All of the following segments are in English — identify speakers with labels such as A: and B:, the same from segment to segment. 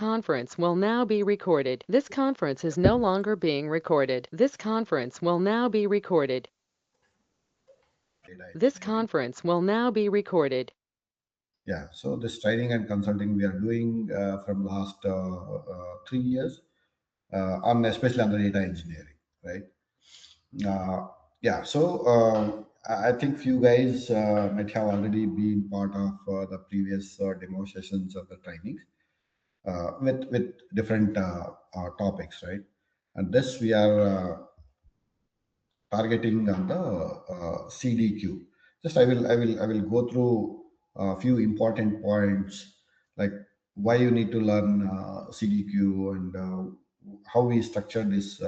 A: conference will now be recorded. This conference is no longer being recorded. This conference will now be recorded.
B: Data
A: This
B: engineering.
A: conference will now be recorded.
B: Yeah, so this training and consulting we are doing from last 3 years on especially on the data engineering, right? Uh, yeah, so I think few guys might have already been part of the previous demo sessions of the trainings with different topics, right? And this we are targeting on the CDQ. Just I will go through a few important points like why you need to learn CDQ and how we structure this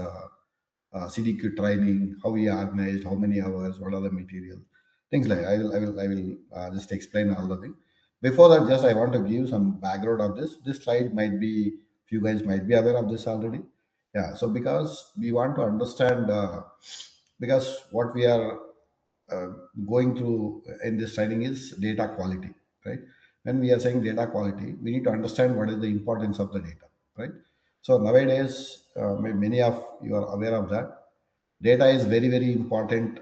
B: CDQ training, how we organized, how many hours, what are the materials, things like I will just explain all the things. Before that, just I want to give some background of this. This slide might be few guys might be aware of this already. Yeah, so because we want to understand because what we are uh, going through in this training is data quality, right? When we are saying data quality, we need to understand what is the importance of the data, right? So nowadays, many of you are aware of that. Data is very, very important.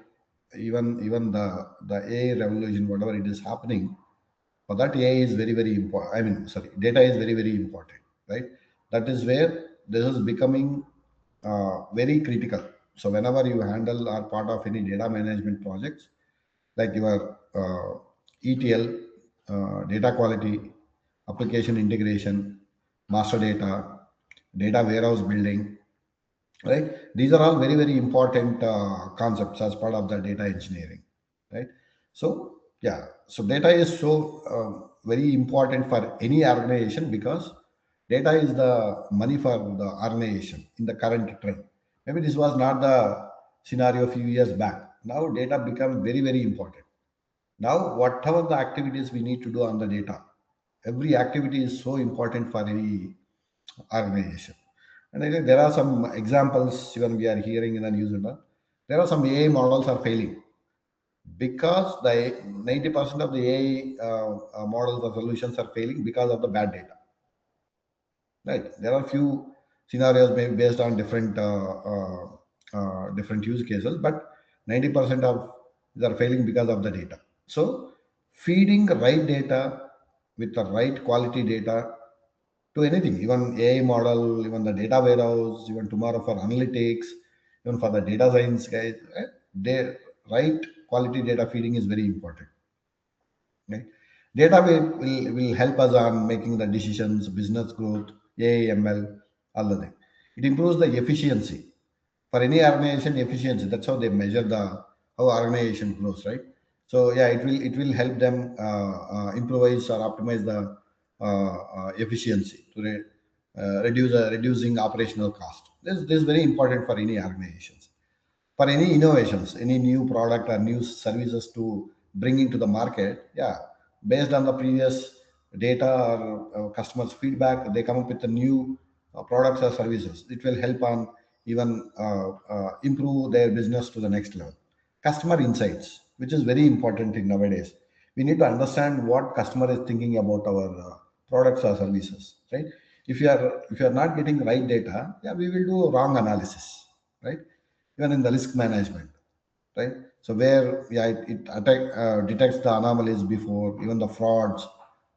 B: Even the AI revolution, whatever it is happening, for that AI is very, very important. I mean, sorry, data is very, very important, right? That is where this is becoming very critical. So whenever you handle or part of any data management projects, like your ETL, data quality, application integration, master data, data warehouse building, right? These are all very, very important concepts as part of the data engineering, right? So, yeah, so data is so very important for any organization because data is the money for the organization in the current trend. Maybe this was not the scenario a few years back. Now data become very, very important. Now, whatever the activities we need to do on the data, every activity is so important for any organization. And I think there are some examples even we are hearing in the news. And all. There are some AI models are failing because the 90% of the AI models or solutions are failing because of the bad data. Right? There are few scenarios maybe based on different use cases, but 90% of they are failing because of the data. So feeding the right data with the right quality data to anything, even AI model, even the data warehouse, even tomorrow for analytics, even for the data science guys, their right quality data feeding is very important. Right? Data will help us on making the decisions, business growth, AI, ML, all the thing. It improves the efficiency. For any organization, efficiency, that's how they measure the how organization grows, right? So yeah, it will help them improvise or optimize the efficiency to reducing operational cost. This is very important for any organizations. For any innovations, any new product or new services to bring into the market, yeah, based on the previous data or customers' feedback, they come up with the new products or services. It will help on even improve their business to the next level. Customer insights, which is very important in nowadays. We need to understand what customer is thinking about our products or services, right? If you are not getting right data, yeah, we will do wrong analysis, right? Even in the risk management, right? So where yeah, detects the anomalies before even the frauds.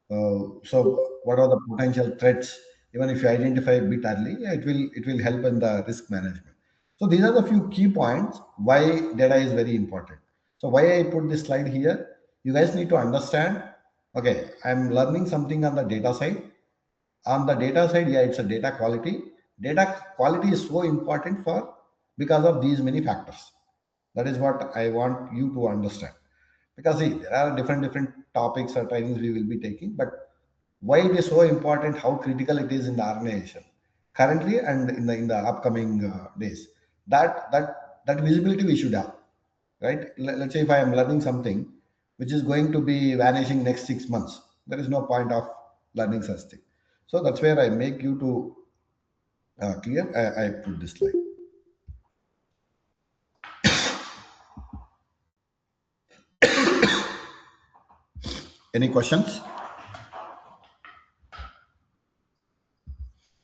B: So what are the potential threats? Even if you identify a bit early, yeah, it will help in the risk management. So these are the few key points why data is very important. So why I put this slide here? You guys need to understand. Okay, I'm learning something on the data side. On the data side, yeah, it's a data quality. Data quality is so important for because of these many factors. That is what I want you to understand. Because see, there are different topics or trainings we will be taking, but why it is so important, how critical it is in the organization currently and in the upcoming days. That visibility we should have, right? Let's say if I am learning something which is going to be vanishing next 6 months, there is no point of learning such thing. So that's where I make you to clear. I put this slide. Any questions?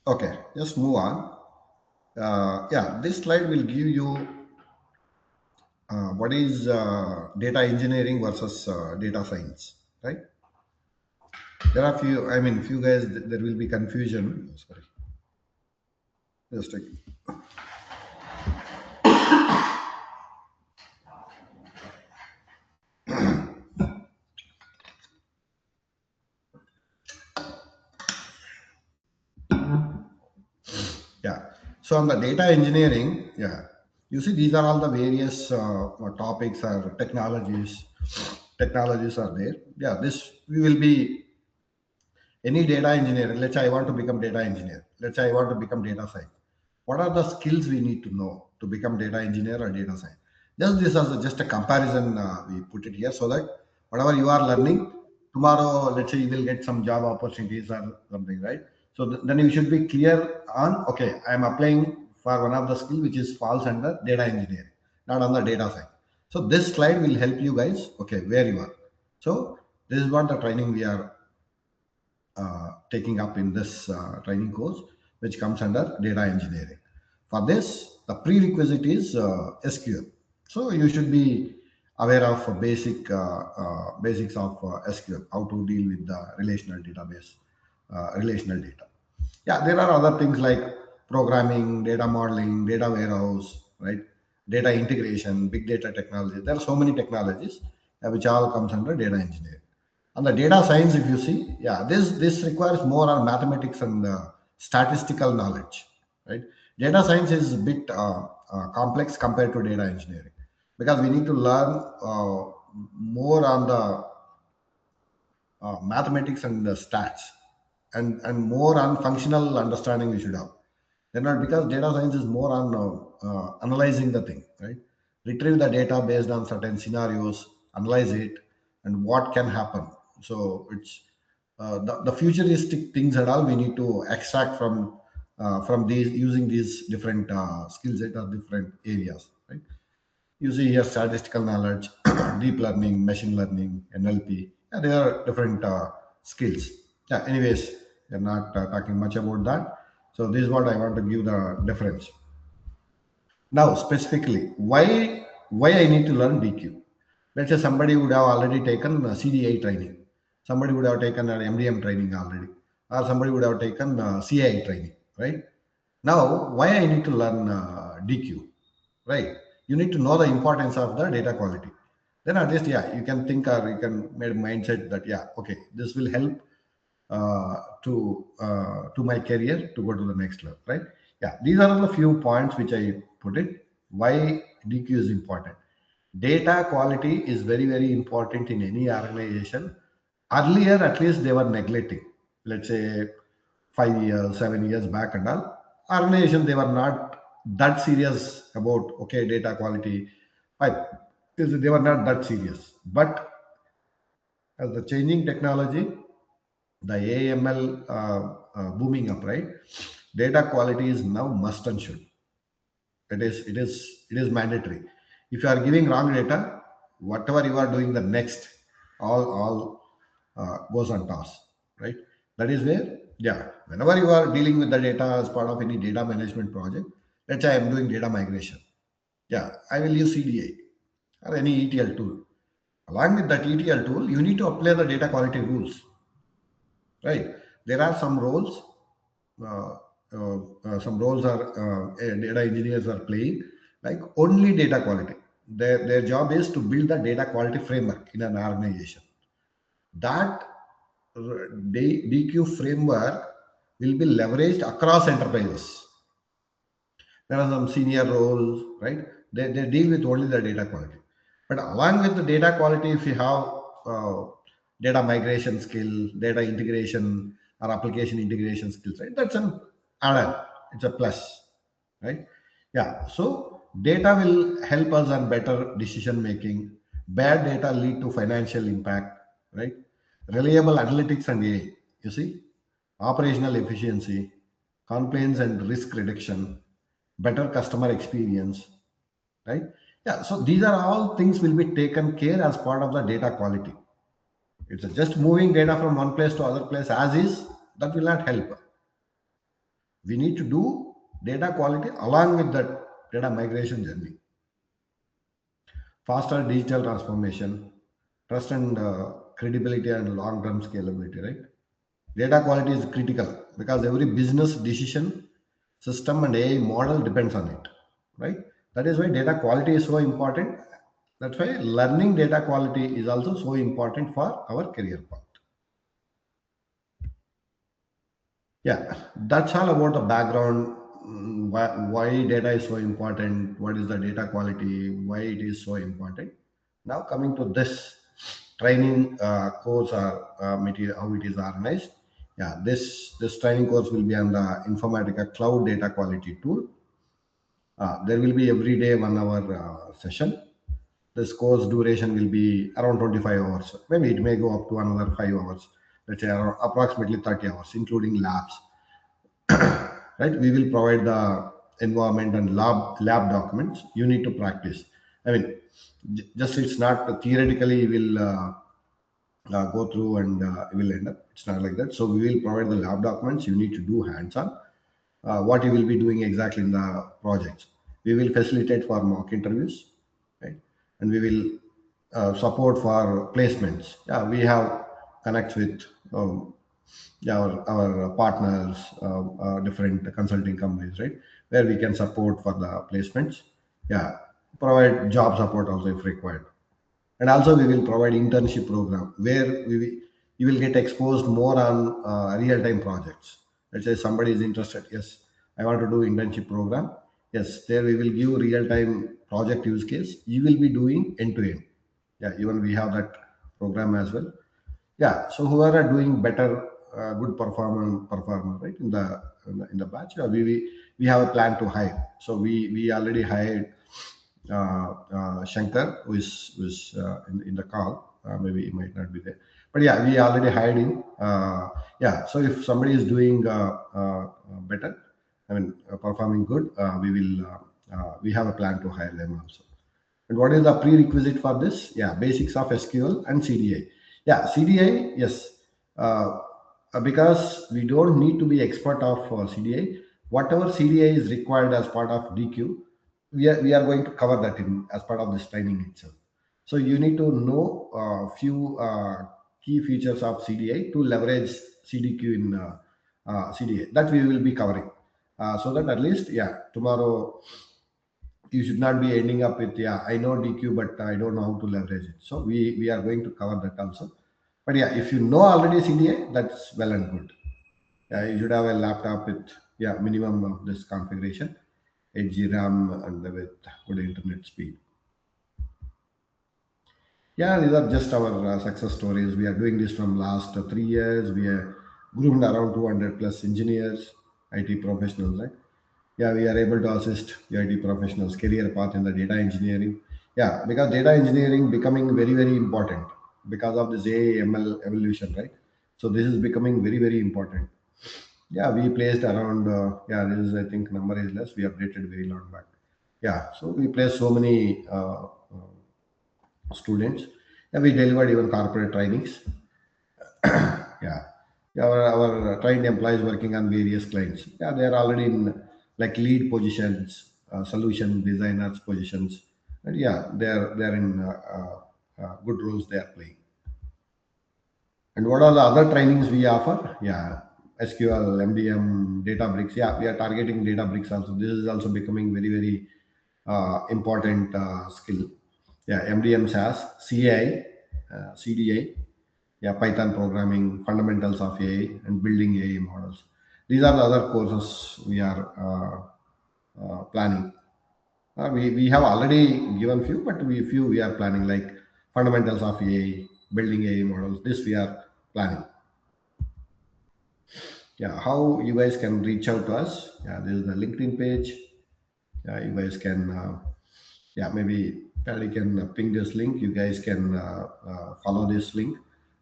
B: Okay, just move on. Yeah, this slide will give you what is data engineering versus data science, right? There are few, I mean, few guys, there will be confusion. Sorry, just a, yeah. So on the data engineering, yeah, you see these are all the various topics or technologies. Technologies are there. Yeah, this we will be any data engineer. Let's say I want to become data engineer. Let's say I want to become data science. What are the skills we need to know to become data engineer or data science? Just this as just a comparison, we put it here so that whatever you are learning tomorrow, let's say you will get some job opportunities or something, right? So then you should be clear on, okay, I am applying for one of the skill which is falls under data engineering, not on the data science. So this slide will help you guys, okay, where you are. So this is what the training we are taking up in this training course, which comes under data engineering. For this, the prerequisite is SQL. So you should be aware of basics of SQL, how to deal with the relational database, relational data. Yeah, there are other things like programming, data modeling, data warehouse, right? Data integration, big data technology. There are so many technologies which all comes under data engineering. On the data science, if you see, yeah, this requires more on mathematics and statistical knowledge, right? Data science is a bit complex compared to data engineering because we need to learn more on the mathematics and the stats, and more on functional understanding we should have. They're not, because data science is more on analyzing the thing, right? Retrieve the data based on certain scenarios, analyze it, and what can happen. So it's the futuristic things and all we need to extract from these, using these different skill set or different areas, right? You see here statistical knowledge, deep learning, machine learning, NLP. Yeah, there are different skills. Yeah, anyways, we're not talking much about that. So this is what I want to give the difference. Now, specifically, why I need to learn DQ? Let's say somebody would have already taken CDI training, somebody would have taken an MDM training already, or somebody would have taken CI training, right? Now, why I need to learn DQ, right? You need to know the importance of the data quality. Then at least, yeah, you can think or you can make a mindset that, yeah, okay, this will help to my career to go to the next level, right? Yeah, these are the few points which I put it. Why DQ is important? Data quality is very important in any organization. Earlier, at least they were neglecting. Let's say 5 years, 7 years back, and all organization they were not that serious about, okay, data quality. I, they were not that serious. But as the changing technology, the AML booming up, right? Data quality is now must and should. It is mandatory. If you are giving wrong data, whatever you are doing the next, all goes on toss, right? That is where, yeah, whenever you are dealing with the data as part of any data management project, let's say I am doing data migration. Yeah, I will use CDA or any ETL tool. Along with that ETL tool, you need to apply the data quality rules, right? There are uh, some roles are data engineers are playing, like only data quality. Their job is to build the data quality framework in an organization. That DQ framework will be leveraged across enterprises. There are some senior roles, right? They deal with only the data quality. But along with the data quality, if you have data migration skill, data integration, or application integration skills, right? That's an add-on. It's a plus, right? Yeah. So data will help us on better decision making. Bad data lead to financial impact, right? Reliable analytics and AI. You see, operational efficiency, compliance and risk reduction, better customer experience, right? Yeah, so these are all things will be taken care as part of the data quality. It's just moving data from one place to other place as is, that will not help. We need to do data quality along with that data migration journey. Faster digital transformation, trust and credibility and long-term scalability, right? Data quality is critical because every business decision, system and AI model depends on it, right? That is why data quality is so important. That's why learning data quality is also so important for our career path. Yeah, that's all about the background. Why data is so important, what is the data quality, why it is so important. Now coming to this training course or material, how it is organized. Yeah, this training course will be on the Informatica Cloud Data Quality Tool. There will be every day 1 hour session. This course duration will be around 25 hours. Maybe it may go up to another 5 hours. Let's say around approximately 30 hours, including labs, right? We will provide the environment and lab documents you need to practice. I mean, just it's not theoretically you will go through and you will end up, it's not like that. So we will provide the lab documents you need to do hands on, what you will be doing exactly in the projects. We will facilitate for mock interviews, right? And we will support for placements. Yeah, we have connects with yeah, our partners, different consulting companies, right? Where we can support for the placements. Yeah, provide job support also if required. And also we will provide internship program where you will get exposed more on real-time projects. Let's say somebody is interested, yes, I want to do internship program. Yes, there we will give real-time project use case. You will be doing end-to-end. Yeah, even we have that program as well. Yeah, so whoever are doing better, good performer, right, in the batch, we have a plan to hire. So we already hired Shankar, who is in the call. Maybe he might not be there, but yeah, we already hired him. Yeah, so if somebody is doing better, I mean, performing good, we have a plan to hire them also. And what is the prerequisite for this? Yeah, basics of SQL and CDI. Yeah, CDI, yes. Because we don't need to be expert of CDI. Whatever CDI is required as part of DQ, we are going to cover that in as part of this training itself. So you need to know a few key features of CDI to leverage CDQ in CDI. That we will be covering. So that at least, yeah, tomorrow you should not be ending up with, yeah, I know DQ but I don't know how to leverage it. So we are going to cover that also. But yeah, if you know already CDA, that's well and good. Yeah, you should have a laptop with, yeah, minimum of this configuration, 8 GB RAM and with good internet speed. Yeah, these are just our success stories. We are doing this from last 3 years. We are groomed around 200 plus engineers, IT professionals, right? Yeah, we are able to assist IT professionals career path in the data engineering. Yeah, because data engineering becoming very very important because of this AI/ML evolution, right? So this is becoming very very important. Yeah, we placed around yeah, this is, I think number is less, we updated very long back. Yeah, so we placed so many students. Yeah, we delivered even corporate trainings. Yeah, our trained employees working on various clients. Yeah, they are already in like lead positions, solution designers positions, and yeah, they are in good roles they are playing. And what are the other trainings we offer? Yeah, SQL, MDM, Databricks. Yeah, we are targeting Databricks also. This is also becoming very very important skill. Yeah, MDM SaaS, CAI, CDA, yeah, Python programming, fundamentals of AI, and building AI models. These are the other courses we are planning. We have already given few, but few we are planning, like fundamentals of AI, building AI models. This we are planning. Yeah, how you guys can reach out to us? Yeah, this is the LinkedIn page. Yeah, you guys can. Yeah, maybe Paddy can ping this link. You guys can follow this link,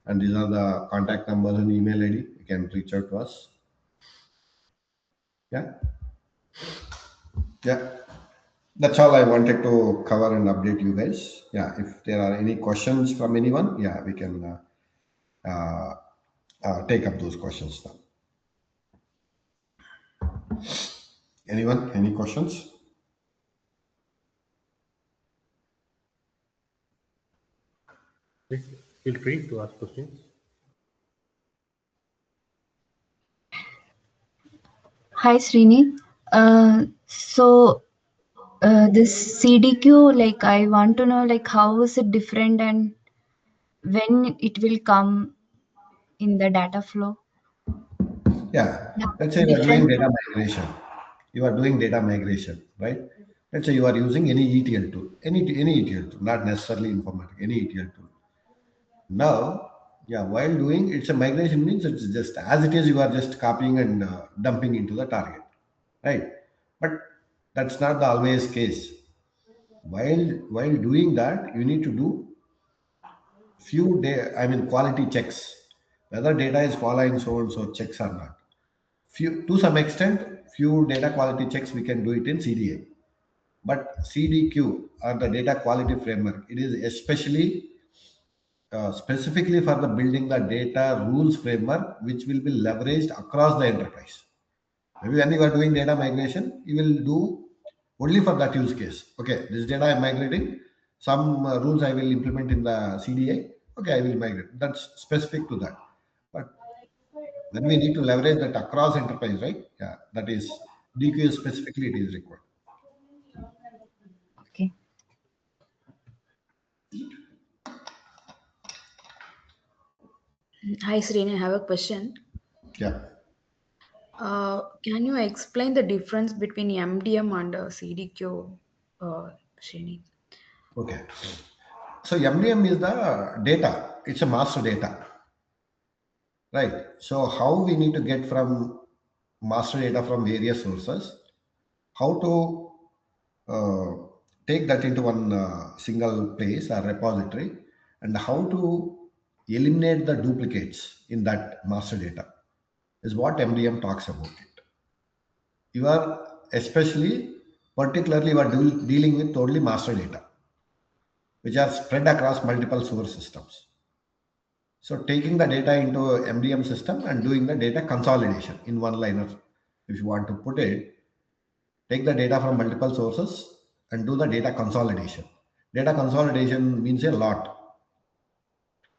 B: and these are the contact numbers and email ID. You can reach out to us. Yeah, yeah. That's all I wanted to cover and update you guys. Yeah, if there are any questions from anyone, yeah, we can take up those questions now. Anyone? Any questions?
C: Please feel free to ask questions.
D: Hi, Srini. This CDQ, like, I want to know, like, how is it different and when it will come in the data flow?
B: Yeah.
D: Yeah,
B: Let's say you are doing
D: different.
B: data migration. You are doing data migration, right? Let's say you are using any ETL tool, any ETL tool, not necessarily Informatica, any ETL tool. Now, yeah, while doing it's a migration means it's just as it is, you are just copying and dumping into the target, right? But that's not the always case. While doing that, you need to do quality checks, whether data is following so and so checks or not. Few to some extent, few data quality checks we can do it in CDA, but CDQ or the data quality framework, it is especially specifically for the building the data rules framework, which will be leveraged across the enterprise. Maybe when you are doing data migration, you will do only for that use case. Okay, this data I'm migrating, some rules I will implement in the CDA. Okay, I will migrate. That's specific to that. But when we need to leverage that across enterprise, right? Yeah, that is DQ specifically it is required.
D: Okay.
E: Hi, Srini. I have a question.
B: Yeah.
E: Can you explain the difference between MDM and CDQ, Srini?
B: Okay. So MDM is the data. It's a master data, right? So how we need to get from master data from various sources, how to uh, take that into one single place or repository, and how to eliminate the duplicates in that master data is what MDM talks about it. You are especially, particularly, you are dealing with only master data, which are spread across multiple source systems. So taking the data into MDM system and doing the data consolidation in one liner, if you want to put it, take the data from multiple sources and do the data consolidation. Data consolidation means a lot.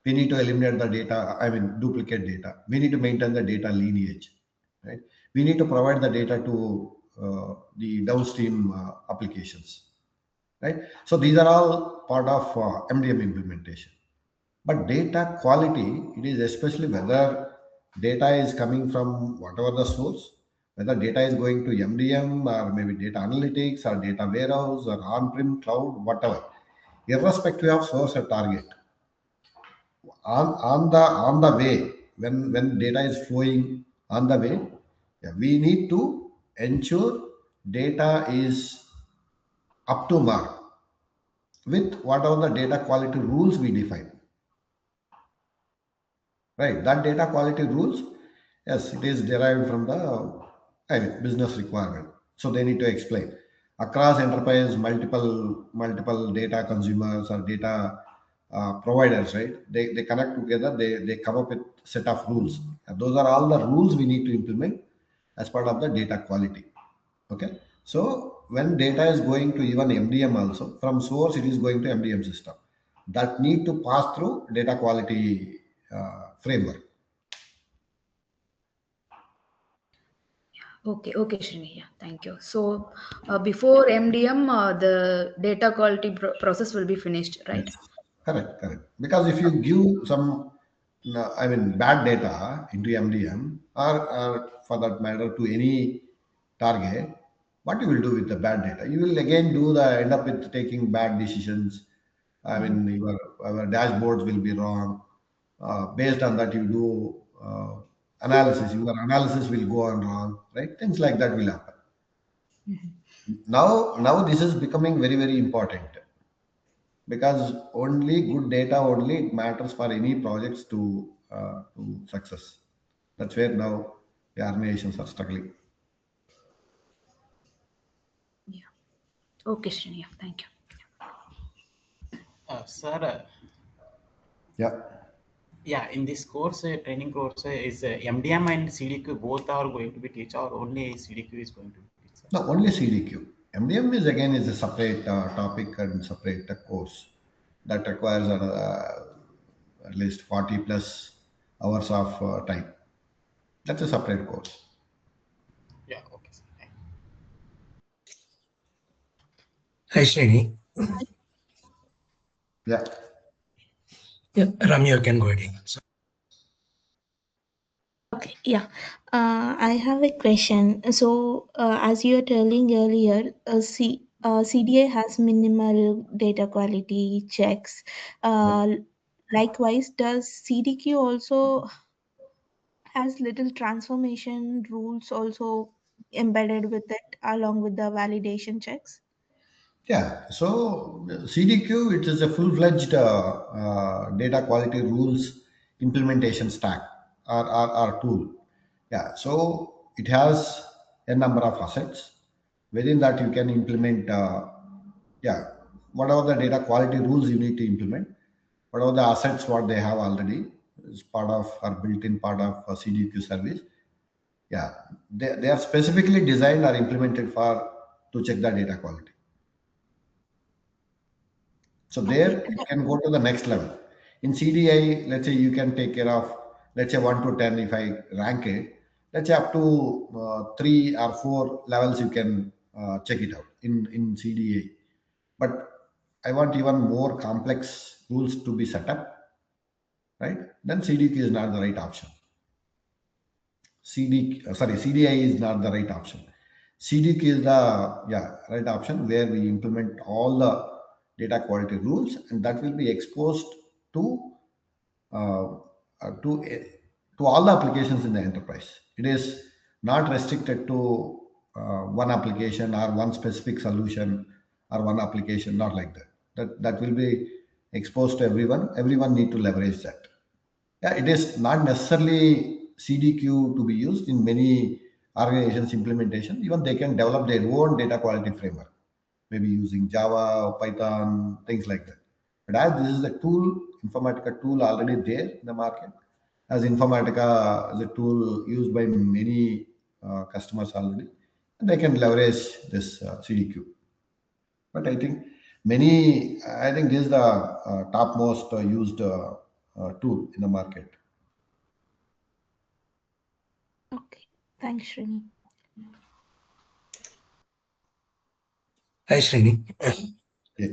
B: We need to eliminate the data, duplicate data. We need to maintain the data lineage, right? We need to provide the data to the downstream applications, right? So these are all part of MDM implementation. But data quality, it is especially whether data is coming from whatever the source, whether data is going to MDM or maybe data analytics or data warehouse or on-prem cloud, whatever, irrespective of source or target. On the way, when data is flowing on the way, yeah, we need to ensure data is up to mark with whatever the data quality rules we define. Right, that data quality rules, yes, it is derived from the business requirement. So they need to explain across enterprise, multiple data consumers or data providers, right? They connect together. They come up with set of rules. And those are all the rules we need to implement as part of the data quality. Okay, so when data is going to even MDM also, from source it is going to MDM system that need to pass through data quality framework.
E: Okay, Srini. Yeah, thank you. So, before MDM, the data quality process will be finished, right?
B: Yes, correct. Because if you give some, no, bad data into MDM or for that matter to any target, what you will do with the bad data? You will again end up with taking bad decisions. Our dashboards will be wrong. Based on that, you do analysis. Your analysis will go on wrong, right? Things like that will happen. Now this is becoming very, very important because only good data only matters for any projects to success. That's where now the organizations are struggling.
E: Yeah. Okay, Srini. Yeah, thank you.
F: Sir,
B: Yeah.
F: Yeah, in this course, training course, is MDM and CDQ both are going to be teach, or only CDQ is going to be teach?
B: No, only CDQ. MDM is again is a separate topic and separate course that requires at least 40 plus hours of time. That's a separate course.
F: Yeah, okay, sir.
G: Hi, Srini.
B: Yeah.
G: Yeah, Ram, you can go ahead. So,
H: Okay, yeah. I have a question. So, as you were telling earlier, CDA has minimal data quality checks.
B: Yes.
H: Likewise, does CDQ also has little transformation rules also embedded with it along with the validation checks?
B: Yeah, so CDQ, it is a full-fledged data quality rules implementation stack or tool. Yeah, so it has a number of assets. Within that, you can implement, yeah, whatever the data quality rules you need to implement, whatever the assets what they have already is part of or built-in part of a CDQ service. Yeah, they are specifically designed or implemented for to check the data quality. So
H: Okay.
B: there you can go to the next level. In CDI, let's say you can take care of, let's say 1 to 10, if I rank it, let's say up to 3 or 4 levels you can check it out in CDA. But I want even more complex rules to be set up, right? Then CDQ is not the right option. CDI is not the right option. CDQ is the right option where we implement all the data quality rules, and that will be exposed to uh, uh, to uh, to all the applications in the enterprise. It is not restricted to one application or one specific solution or one application. Not like that. That will be exposed to everyone. Everyone need to leverage that. Yeah, it is not necessarily CDQ to be used in many organizations implementation. Even they can develop their own data quality framework, maybe using Java or Python, things like that. But as this is a tool, Informatica tool already there in the market, as Informatica is a tool used by many customers already, and they can leverage this CDQ. But I think this is the topmost used tool in the market.
H: Okay. Thanks, Srini.
G: hi, Srini.
B: Yeah.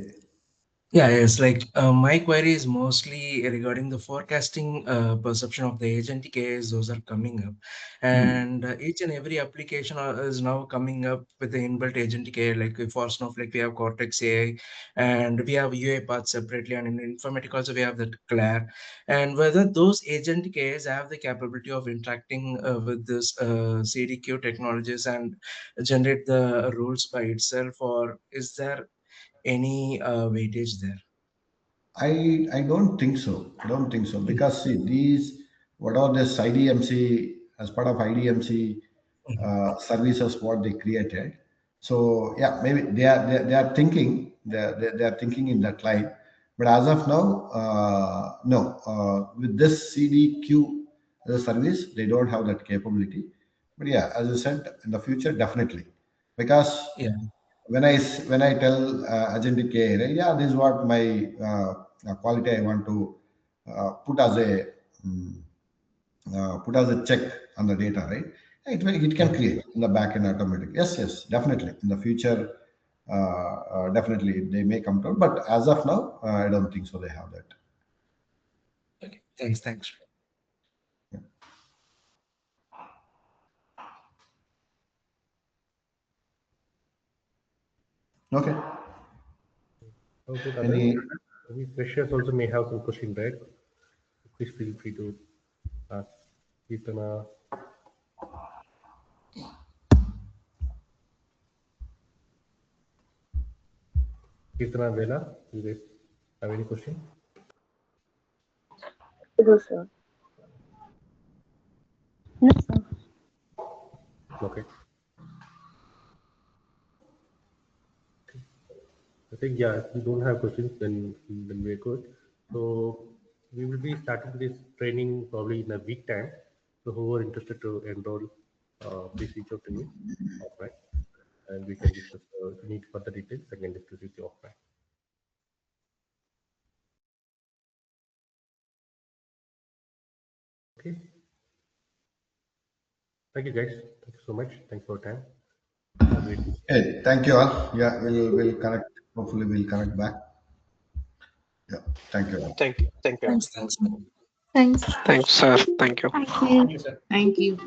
G: Yeah, it's like my query is mostly regarding the forecasting perception of the agentic AIs. Those are coming up,
B: Hmm.
G: and each and every application is now coming up with the inbuilt agentic AI. Like for Snowflake, we have Cortex AI, and we have UiPath separately, and in Informatica also we have that Claire. And whether those agentic AIs have the capability of interacting with this CDQ technologies and generate the rules by itself, or is there any weightage there?
B: I don't think so. I don't think so because see these what are this IDMC as part of IDMC
G: Mhm.
B: services what they created. So yeah, maybe they are thinking they are thinking in that line. But as of now, no. With this CDQ as a service, they don't have that capability. But yeah, as I said, in the future, definitely, because
G: Yeah.
B: when I tell agentic AI, right, yeah, this is what my quality I want to put as a mm, put as a check on the data, right? It can
G: Okay.
B: create in the back end automatic. Yes, definitely. In the future, definitely they may come down, but as of now, I don't think so. They have that.
G: Okay. Thanks.
B: Okay.
C: How about others?
B: Any?
C: Maybe freshers also may have some question, right? Please feel free to ask. Kirtana, Kirtana Vela, you guys have any question?
I: No, sir. No, sir.
C: Okay. I think, yeah, if we don't have questions, then we're good. So we will be starting this training probably in a week time. So whoever interested to enroll, please reach out to me offline, and we can discuss. If you need further details, I can discuss with you offline. Okay. Thank you, guys. Thank you so much. Thanks for your time. Have a great day.
B: Hey, thank you all. Yeah, we'll connect. Hopefully, we'll connect back. Yeah, thank you all.
I: Thank you.
G: Thanks.
H: Thanks.
I: Thanks, sir. Thank you.
H: Thank you.
E: Thank you.